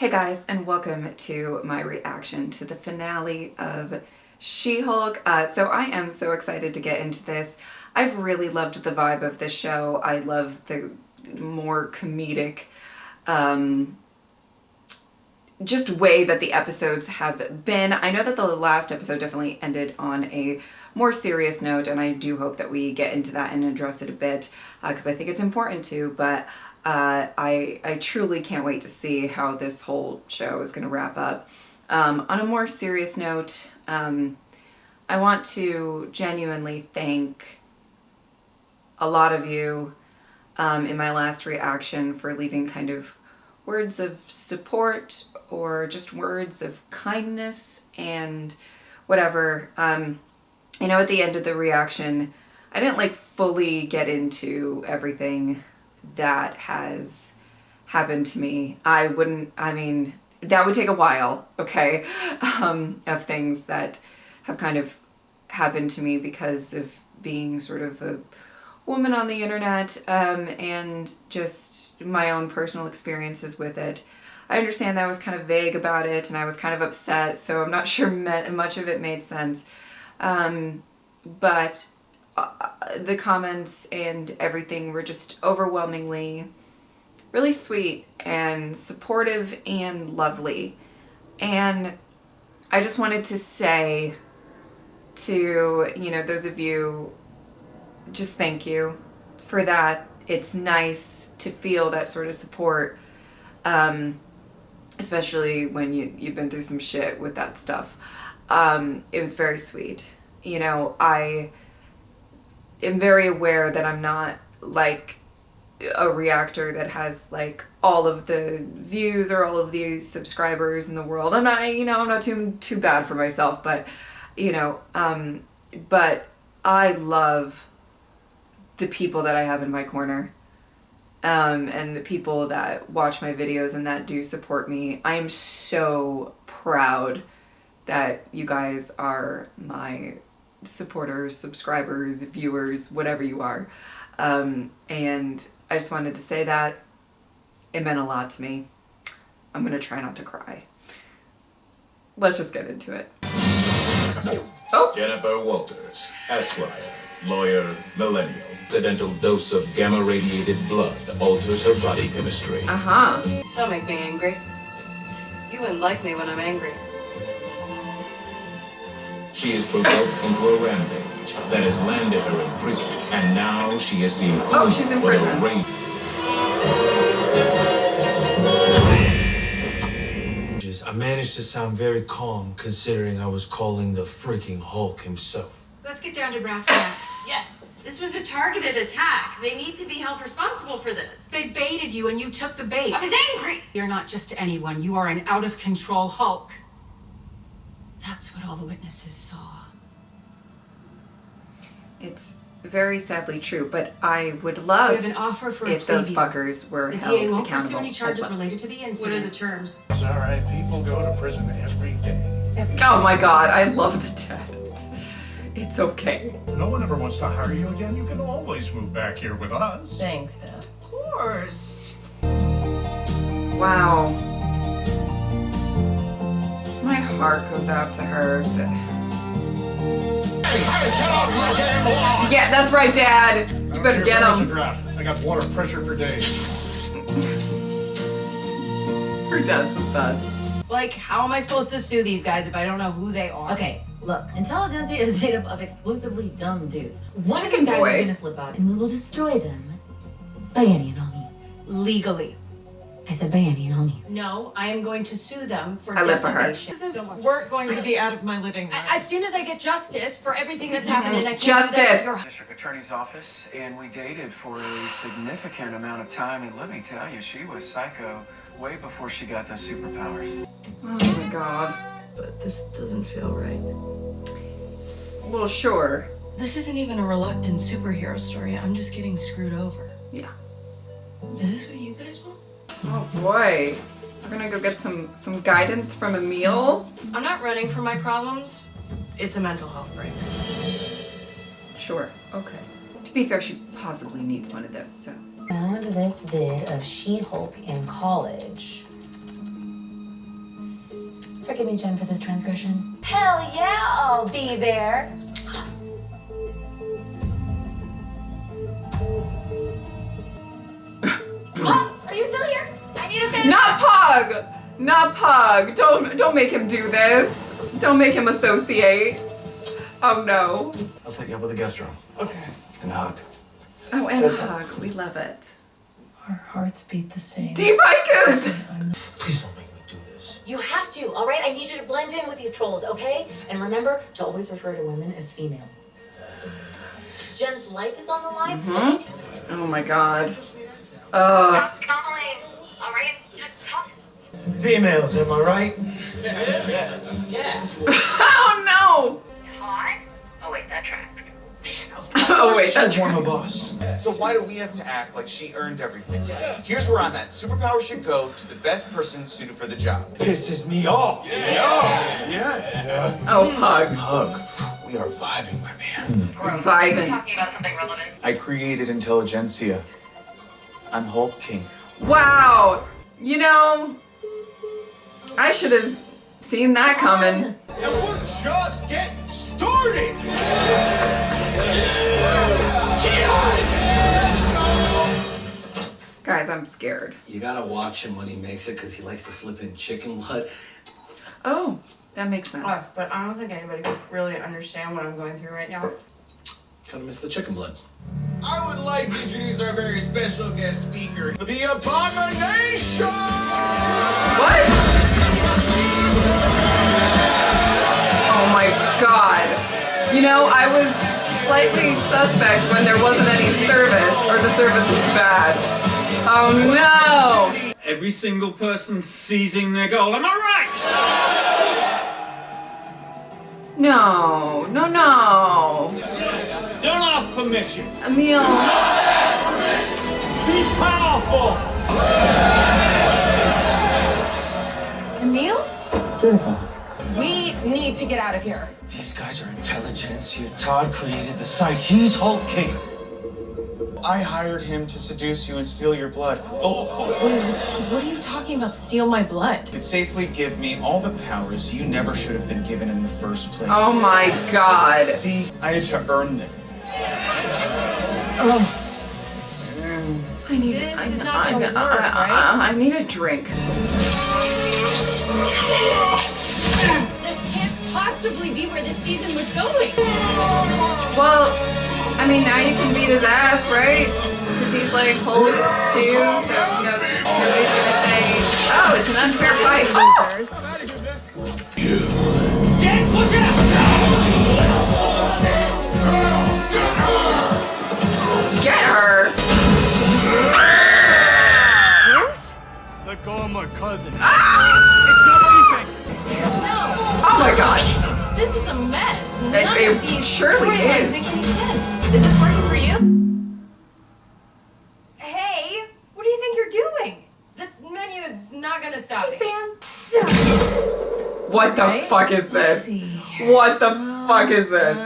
Hey guys, and welcome to my reaction to the finale of She-Hulk. So I am so excited to get into this. I've really loved the vibe of this show. I love the more comedic just way that the episodes have been. I know that the last episode definitely ended on a more serious note, and I do hope that we get into that and address it a bit because I think it's important to, but I truly can't wait to see how this whole show is going to wrap up. On a more serious note, I want to genuinely thank a lot of you in my last reaction for leaving kind of words of support or just words of kindness and whatever. You know, at the end of the reaction, I didn't like fully get into everything that has happened to me. I mean, that would take a while, okay, of things that have kind of happened to me because of being sort of a woman on the internet, and just my own personal experiences with it. I understand that I was kind of vague about it and I was kind of upset, so I'm not sure much of it made sense. But the comments and everything were just overwhelmingly really sweet and supportive and lovely. And I just wanted to say to, you know, those of you, just thank you for that. It's nice to feel that sort of support, especially when you've been through some shit with that stuff. It was very sweet. You know, I am very aware that I'm not like a reactor that has like all of the views or all of the subscribers in the world. I'm not, you know, I'm not too bad for myself, but you know, but I love the people that I have in my corner, and the people that watch my videos and that do support me. I am so proud that you guys are my supporters, subscribers, viewers, whatever you are. And I just wanted to say that it meant a lot to me. I'm gonna try not to cry. Let's just get into it. Oh! Jennifer Walters, Esquire, lawyer, millennial. Accidental dose of gamma-radiated blood alters her body chemistry. Don't make me angry. You wouldn't like me when I'm angry. She is provoked into a rampage that has landed her in prison, and now she is seen. Oh, she's in prison. I managed to sound very calm considering I was calling the freaking Hulk himself. Let's get down to brass tacks. Yes, this was a targeted attack. They need to be held responsible for this. They baited you and you took the bait. I was angry. You're not just anyone. You are an out-of-control Hulk. That's what all the witnesses saw. It's very sadly true, but I would love We have an offer for if those fuckers were The held DA won't pursue accountable any as charges well. related to the What are incident. the terms? It's all right. People go to prison every day. Oh my god, I love the dad. It's okay. No one ever wants to hire you again. You can always move back here with us. Thanks, Dad. Of course. Wow. My heart goes out to her. Yeah, that's right, Dad. You better get him. I got water pressure for days. Her dad's the best. Like, how am I supposed to sue these guys if I don't know who they are? Okay, look, intelligentsia is made up of exclusively dumb dudes. One of Chicken these guys boy. is gonna slip out and we will destroy them. By any and all means. Legally. I said by any and all means. No, I am going to sue them for I live for her. defamation. Is this work going to be out of my living room? As soon as I get justice for everything that's happened, and I can't do that Justice. at your District Attorney's Office, and we dated for a significant amount of time, and let me tell you, she was psycho way before she got those superpowers. Oh my god. But this doesn't feel right. Well, sure. This isn't even a reluctant superhero story. I'm just getting screwed over. Yeah. Is this what you guys want? Oh boy. We're gonna go get some guidance from Emil. I'm not running from my problems. It's a mental health break. Sure. Okay. To be fair, she possibly needs one of those, so. Found this vid of She-Hulk in college. forgive me, Jen, for this transgression? Hell yeah, I'll be there. Pop, are you still here? I need a favor. Not Pug! Not Pug! Don't make him do this. Don't make him associate. Oh no. I'll set you up with a guest room. Okay. And a hug. Oh, and a hug. We love it. Our hearts beat the same. Deep haikus! Please don't make me do this. You have to, all right? I need you to blend in with these trolls, okay? And remember to always refer to women as females. Jen's life is on the line. Mm-hmm. Oh my god. Calling. All right, just talk. Females, am I right? Yes. Oh no! Todd? Oh wait, that tracks. Oh wait, that's one of us. So why do we have to act like she earned everything? Here's where I'm at. Superpowers should go to the best person suited for the job. Pisses me off. Yes. Oh, Pug. Hug. We are vibing, my man. Vibing. Talking about something relevant. I created Intelligentsia. I'm Hulk King. Wow. You know, I should have seen that coming. And we're just getting started. Guys, I'm scared. You gotta watch him when he makes it because he likes to slip in chicken blood. Oh, that makes sense. But I don't think anybody would really understand what I'm going through right now. Kinda miss the chicken blood. I would like to introduce our very special guest speaker, the Abomination! What? Oh my god. You know, I was slightly suspect when there wasn't any service, or the service was bad. Oh no! Every single person seizing their goal, am I right? No, no, no. Don't ask permission. Emil. Be powerful. Emil? Jennifer. We need to get out of here. These guys are intelligentsia. Todd created the site. He's Hulk King. I hired him to seduce you and steal your blood. What are you talking about? Steal my blood? Could safely give me all the powers you never should have been given in the first place. Oh my god. See, I had to earn them. I need This is not gonna work, right? I need a drink. This can't possibly be where this season was going. Well, I mean, now you can beat his ass, right? Because he's like Hulk too, so nobody's gonna say, oh, it's an unfair fight. Jen, watch out! Get her! Let go of my cousin. Ah! It's not what you think. Oh my god. This is a mess. None It of these surely storylines is. make any sense. Is this working for you? Hey, what do you think you're doing? This menu is not gonna stop me. Sam. What the fuck is this? What the fuck is this?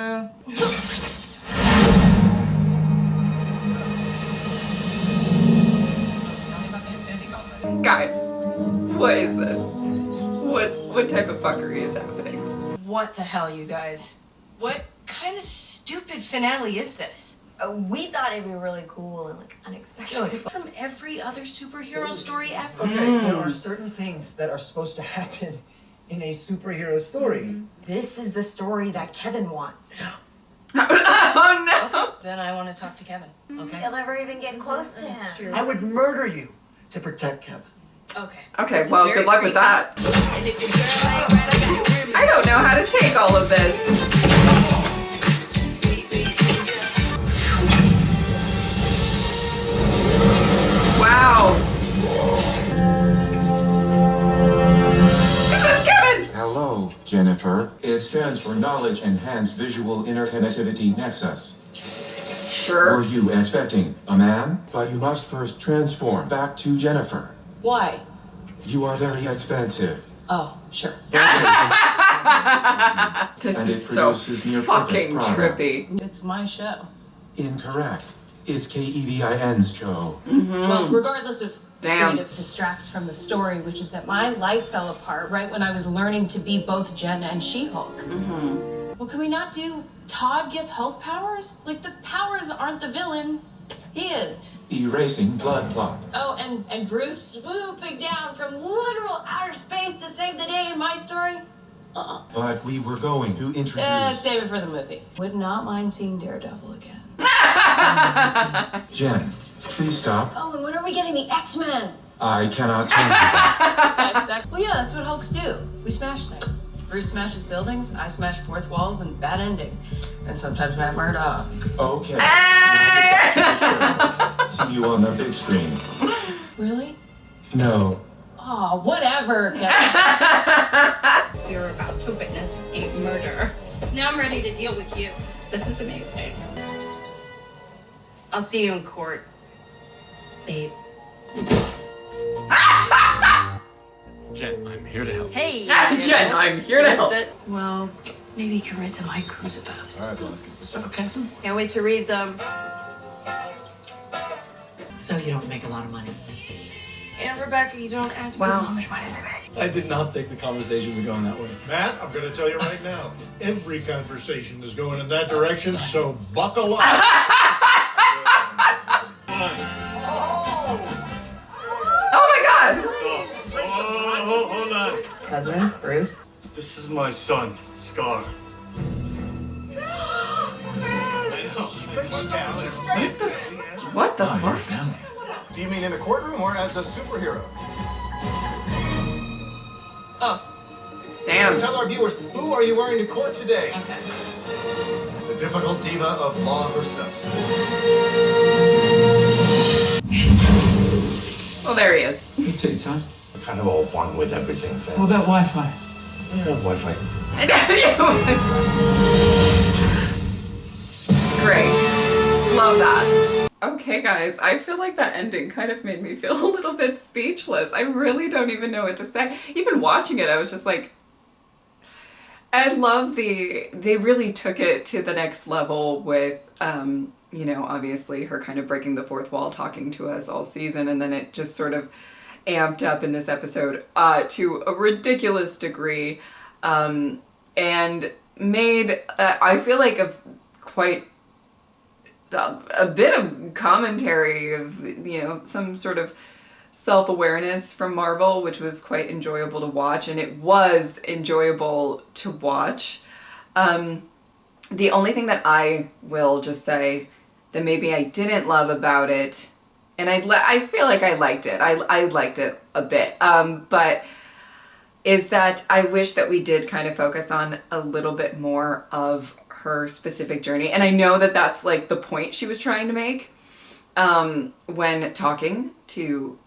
Guys, what is this? What type of fuckery is happening? What the hell, you guys? What kind of stupid finale is this? We thought it'd be really cool and like unexpected. From every other superhero story ever. Okay, there are certain things that are supposed to happen in a superhero story. This is the story that Kevin wants. Oh no! Okay, then I want to talk to Kevin. Okay? You'll never even get close to him. I would murder you to protect Kevin. Okay. Okay, This is well, very good luck with creepy. that. I don't know how to take all of this. Wow. This is Kevin! Hello, Jennifer. It stands for Knowledge Enhanced Visual Interconnectivity Nexus. Sure. Were you expecting a man? But you must first transform back to Jennifer. Why? You are very expensive. Oh, sure. This And is it so produces near perfect fucking product. trippy. It's my show. Incorrect. It's KEVIN's show. Well, regardless of Damn. creative distracts from the story, which is that my life fell apart right when I was learning to be both Jen and She-Hulk. Well, can we not do Todd gets Hulk powers? Like, the powers aren't the villain. He is. Erasing blood plot. Oh, and Bruce swooping down from literal outer space to save the day in my story? But we were going to introduce... Save it for the movie. Would not mind seeing Daredevil again. Jen, please stop. Oh, and when are we getting the X-Men? I cannot tell you that. Well, yeah, that's what Hulks do. We smash things. Bruce smashes buildings, I smash fourth walls and bad endings. And sometimes Matt Murdock. Okay. See you on the big screen. Really? No. Oh, whatever. You're about to witness a murder. Now I'm ready to deal with you. This is amazing. I'll see you in court, babe. Jen, I'm here to help. Hey, Jen, I'm here to help. Well, maybe you can write some haikus about it. All right, let's get sarcasm. Can't wait to read them. So you don't make a lot of money. And Rebecca, you don't ask Wow. me how much money they make. I did not think the conversation was going that way. Matt, I'm going to tell you right now, every conversation is going in that direction, so buckle up. Oh my god! Hold on. Cousin, Bruce? This is my son, Scar. What the fuck? Do you mean in the courtroom or as a superhero? Oh, Damn. Tell our viewers, who are you wearing to court today? okay. The difficult diva of law herself. Well, there he is. You take your time. Kind of all one with everything, What about Wi-Fi? Wi-Fi. Great. Love that. Okay, guys, I feel like that ending kind of made me feel a little bit speechless. I really don't even know what to say. Even watching it, I was just like, I love they really took it to the next level with, you know, obviously her kind of breaking the fourth wall, talking to us all season, and then it just sort of amped up in this episode to a ridiculous degree, and made, I feel like, quite a bit of commentary of, you know, some sort of self-awareness from Marvel, which was quite enjoyable to watch, and it was enjoyable to watch. The only thing that I will just say that maybe I didn't love about it, and I feel like I liked it. I liked it a bit, but is that I wish that we did kind of focus on a little bit more of her specific journey. And I know that that's like the point she was trying to make when talking to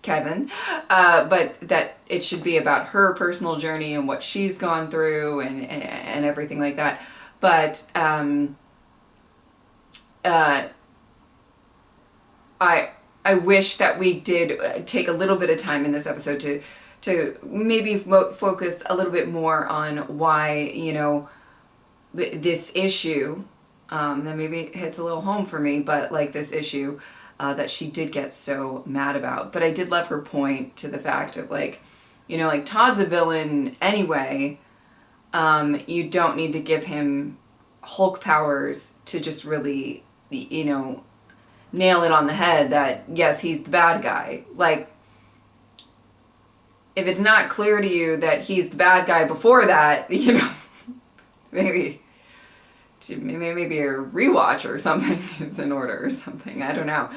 Kevin, but that it should be about her personal journey and what she's gone through and everything like that. But I wish that we did take a little bit of time in this episode to maybe focus a little bit more on why, you know, this issue that maybe hits a little home for me, but like this issue that she did get so mad about. But I did love her point to the fact of, like, you know, like, Todd's a villain anyway. You don't need to give him Hulk powers to just really, you know, nail it on the head that, yes, he's the bad guy. Like, if it's not clear to you that he's the bad guy before that, you know, maybe a rewatch or something is in order or something. I don't know.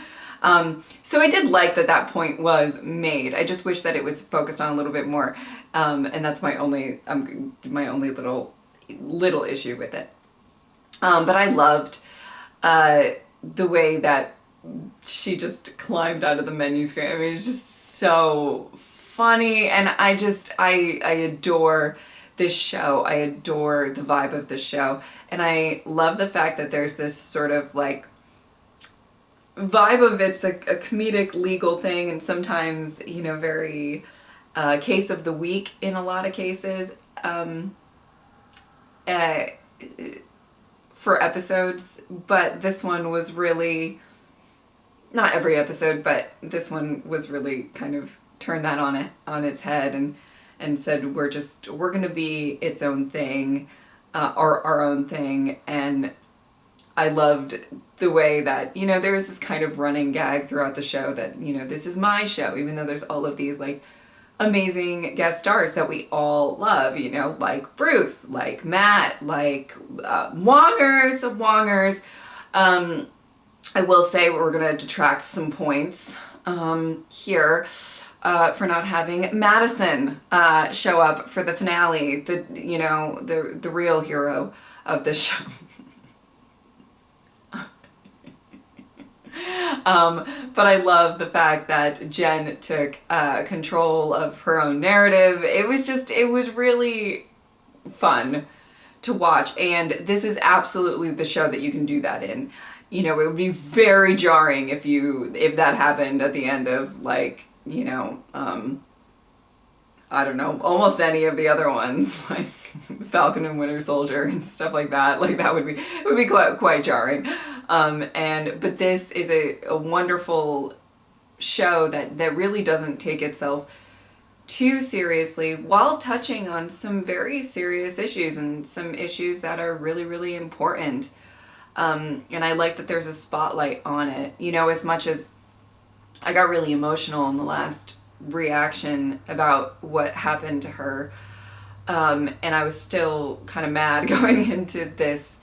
So I did like that point was made. I just wish that it was focused on a little bit more. And that's my only little issue with it. But I loved the way that she just climbed out of the menu screen. I mean, it's just so funny, and I adore this show. I adore the vibe of this show, and I love the fact that there's this sort of like vibe of it's a comedic legal thing, and sometimes, you know, very case of the week in a lot of cases for episodes, but this one was really not every episode, but this one was really kind of turned that on its head and said we're going to be its own thing, our own thing. And I loved the way that, you know, there was this kind of running gag throughout the show that, you know, this is my show, even though there's all of these like amazing guest stars that we all love, you know, like Bruce, like Matt, like Wongers of Wongers. I will say we're going to detract some points here for not having Madison show up for the finale, the real hero of the show. But I love the fact that Jen took control of her own narrative. It was really fun to watch, and this is absolutely the show that you can do that in. You know, it would be very jarring if that happened at the end of, like, you know, I don't know, almost any of the other ones, like Falcon and Winter Soldier and stuff like that. Like, it would be quite jarring. But this is a wonderful show that really doesn't take itself too seriously while touching on some very serious issues and some issues that are really, really important. And I like that there's a spotlight on it, you know, as much as I got really emotional in the last reaction about what happened to her. And I was still kind of mad going into this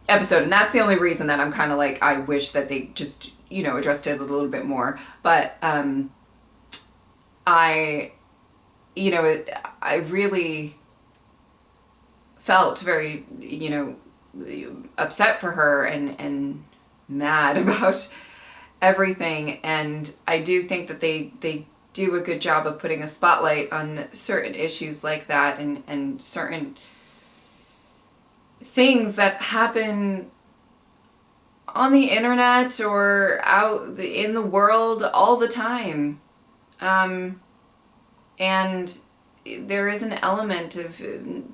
episode. And that's the only reason that I'm kind of like, I wish that they just, you know, addressed it a little bit more. But I really felt very, you know, upset for her and mad about everything. And I do think that they do a good job of putting a spotlight on certain issues like that and certain things that happen on the internet or out in the world all the time. And there is an element of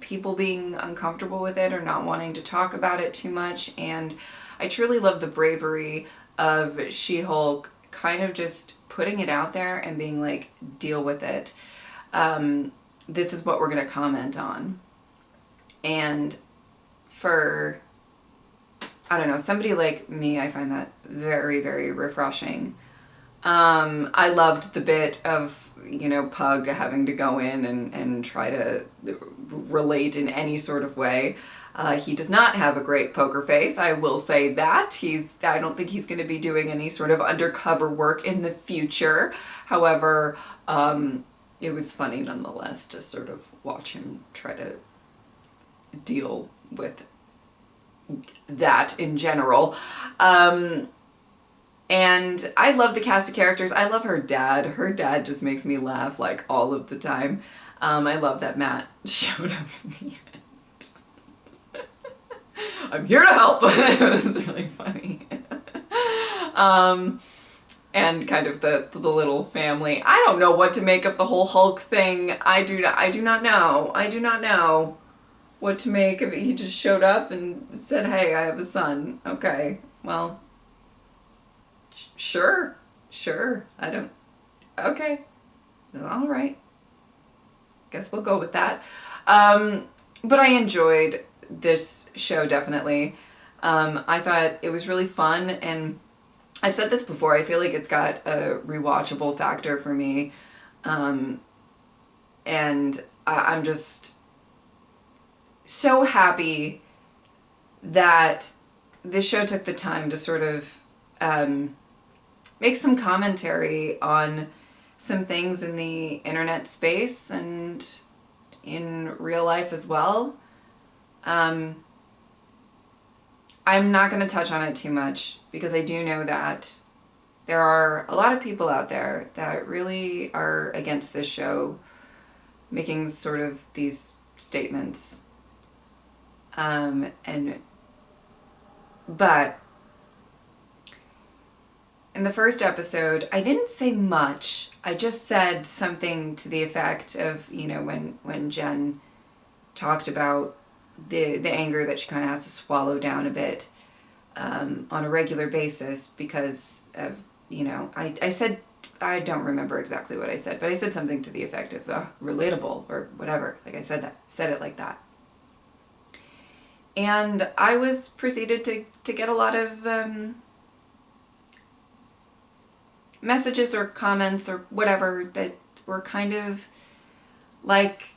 people being uncomfortable with it or not wanting to talk about it too much. And I truly love the bravery of She-Hulk kind of just putting it out there and being like, deal with it. This is what we're going to comment on. And for, I don't know, somebody like me, I find that very, very refreshing. I loved the bit of, you know, Pug having to go in and try to relate in any sort of way. He does not have a great poker face, I will say that. I don't think he's going to be doing any sort of undercover work in the future. However, it was funny nonetheless to sort of watch him try to deal with that in general. And I love the cast of characters. I love her dad. Her dad just makes me laugh like all of the time. I love that Matt showed up in the end. I'm here to help. It was really funny. And kind of the little family. I don't know what to make of the whole Hulk thing. I do not know what to make of it. He just showed up and said, hey, I have a son. Okay, well, sure. Okay, all right. Guess we'll go with that. But I enjoyed this show, definitely. I thought it was really fun, and I've said this before, I feel like it's got a rewatchable factor for me. And I'm just so happy that this show took the time to sort of make some commentary on some things in the internet space and in real life as well. I'm not going to touch on it too much because I do know that there are a lot of people out there that really are against this show making sort of these statements. But in the first episode, I didn't say much. I just said something to the effect of, you know, when Jen talked about the anger that she kind of has to swallow down a bit on a regular basis because of you know, I said, I don't remember exactly what I said, but I said something to the effect of relatable or whatever. Like I said it like that. And I was proceeded to get a lot of messages or comments or whatever that were kind of like,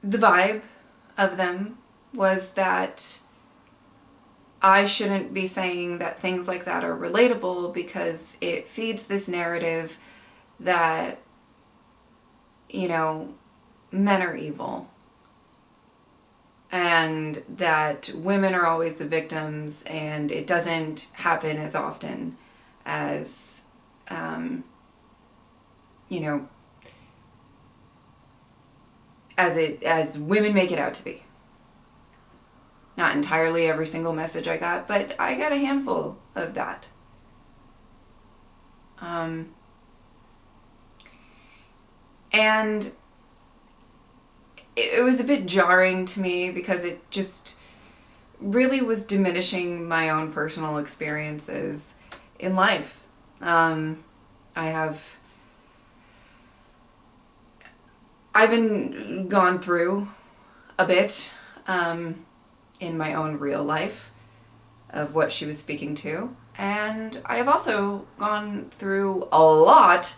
the vibe of them was that I shouldn't be saying that things like that are relatable because it feeds this narrative that, you know, men are evil and that women are always the victims, and it doesn't happen as often as, you know, as women make it out to be. Not entirely every single message I got, but I got a handful of that. And it was a bit jarring to me because it just really was diminishing my own personal experiences in life. I've been gone through a bit in my own real life of what she was speaking to, and I have also gone through a lot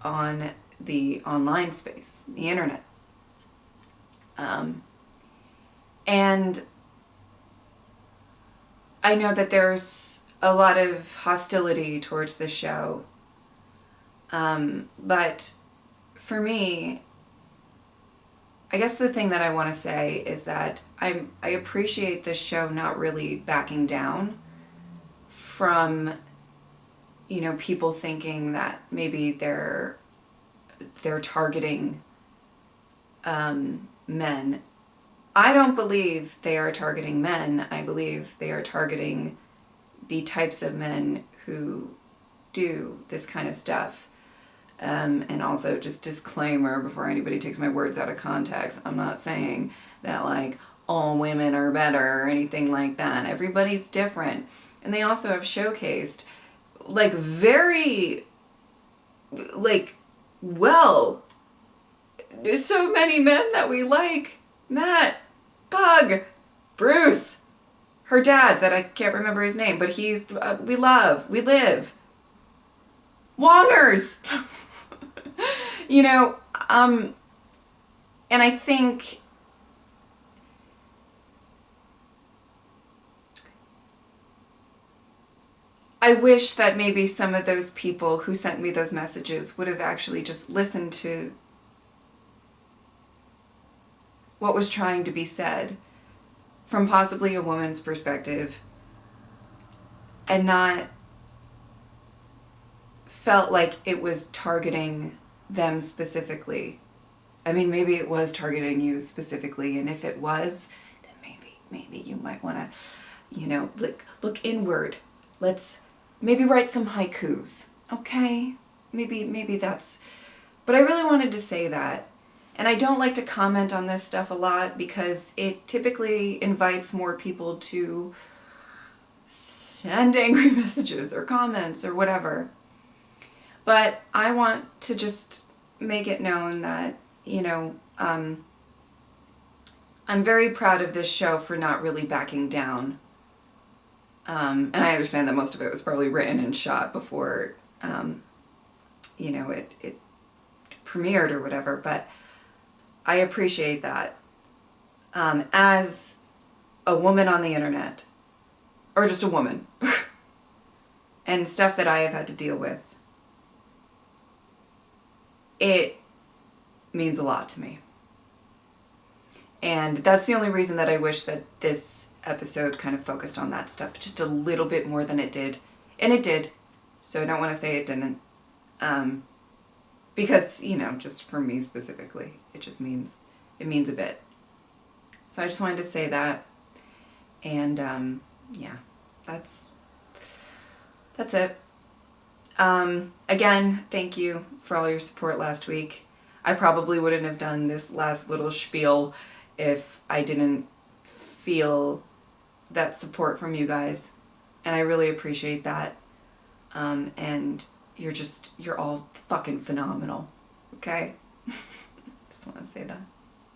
on the online space, the internet. And I know that there's a lot of hostility towards the show, but for me, I guess the thing that I want to say is that I appreciate this show not really backing down from, you know, people thinking that maybe they're targeting men. I don't believe they are targeting men. I believe they are targeting the types of men who do this kind of stuff. And also, just disclaimer before anybody takes my words out of context, I'm not saying that like all women are better or anything like that. Everybody's different. And they also have showcased like very, like, well, there's so many men that we like. Matt, Bug, Bruce, her dad that I can't remember his name, but he's, we live. Wongers! You know, and I think I wish that maybe some of those people who sent me those messages would have actually just listened to what was trying to be said from possibly a woman's perspective and not felt like it was targeting them specifically. I mean, maybe it was targeting you specifically, and if it was, then maybe you might want to, you know, look inward. Let's maybe write some haikus, okay? Maybe that's, but I really wanted to say that. And I don't like to comment on this stuff a lot because it typically invites more people to send angry messages or comments or whatever. But I want to just make it known that, you know, I'm very proud of this show for not really backing down. And I understand that most of it was probably written and shot before, you know, it premiered or whatever, but I appreciate that. As a woman on the internet, or just a woman, and stuff that I have had to deal with, it means a lot to me. And that's the only reason that I wish that this episode kind of focused on that stuff just a little bit more than it did. And it did. So I don't want to say it didn't. Because, you know, just for me specifically, it means a bit. So I just wanted to say that. And yeah, that's it. Again, thank you for all your support last week. I probably wouldn't have done this last little spiel if I didn't feel that support from you guys. And I really appreciate that. and you're all fucking phenomenal. Okay? Just want to say that.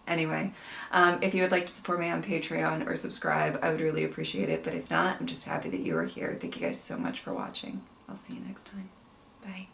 Anyway, if you would like to support me on Patreon or subscribe, I would really appreciate it. But if not, I'm just happy that you are here. Thank you guys so much for watching. I'll see you next time. Bye.